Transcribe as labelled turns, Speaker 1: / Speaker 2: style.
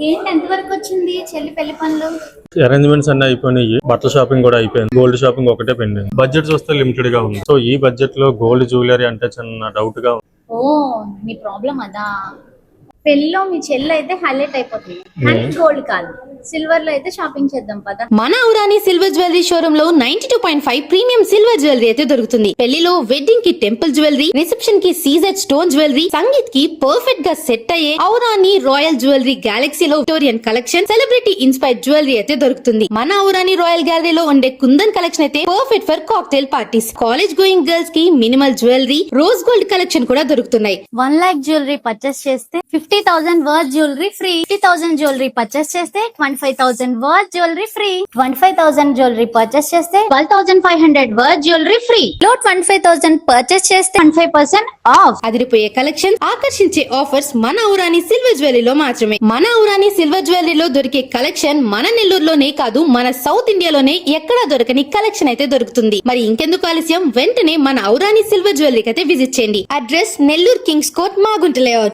Speaker 1: ఏంటి ఎంతవరకు వచ్చింది చెల్లి పెళ్లి పనులు?
Speaker 2: అరేంజ్మెంట్స్ అన్ని అయిపోయినాయి, బట్టల షాపింగ్ కూడా అయిపోయింది, గోల్డ్ షాపింగ్ ఒకటే పెండింగ్. బడ్జెట్ చూస్తే లిమిటెడ్ గా ఉంది. సో ఈ బడ్జెట్ లో గోల్డ్ జ్యువెలరీ అంటే చిన్న డౌట్ గా ఉంది.
Speaker 1: ఓ, మీ ప్రాబ్లం అదా. పెళ్లిలో మీ చెల్లి అయితే హైలైట్ అయిపోతుంది, కానీ గోల్డ్ కాదు, సిల్వర్ లో అయితే షాపింగ్ చేద్దాం పదా.
Speaker 3: మన ఔరాని సిల్వర్ జ్యువెలరీ షోరూమ్ లో 92.5 ప్రీమియం సిల్వర్ జ్యువెలరీ అయితే దొరుకుతుంది. పెళ్లిలో వెడ్డింగ్ కి టెంపుల్ జ్యువెలరీ, రిసెప్షన్ కి సీజెడ్ స్టోన్ జ్యువెలరీ, సంగీత్ కి పర్ఫెక్ట్ గా సెట్ అయ్యే ఔరాని రాయల్ జ్యువెలరీ గ్యాలక్సీలో Victorian collection, celebrity inspired jewellery అయితే దొరుకుతుంది. మన ఔరాని రాయల్ గ్యాలరీలో ఉండే కుందన్ కలెక్షన్ అయితే perfect for cocktail parties. College going girls కి minimal jewellery, rose gold collection కూడా దొరుకుతున్నాయి.
Speaker 1: 1 lakh జ్యువెలరీ పర్చేస్ చేస్తే 50,000 worth jewellery free. 50,000 jewellery purchase చేస్తే 25,000 worth jewellery free. 25,000 jewellery purchase చేస్తే 12,500 వర్త్ జ్యువెలరీ ఫ్రీ. లో 25,000 పర్చేస్ చేస్తే 15% ఆఫ్.
Speaker 3: అదిరిపోయే కలెక్షన్, ఆకర్షించే ఆఫర్స్ మన ఔరాని సిల్వర్ జ్యువెలరీలో మాత్రమే. మన ఔరాని సిల్వర్ జ్యువెలరీలో దొరికే కలెక్షన్ మన నెల్లూరులోనే కాదు, మన సౌత్ ఇండియాలోనే ఎక్కడా దొరకని కలెక్షన్ అయితే దొరుకుతుంది. మరి ఇంకెందుకు ఆలస్యం, వెంటనే మన ఔరాని సిల్వర్ జ్యువెలరీకి అయితే విజిట్ చేయండి. Address Nellore Kings court, Magunta layout.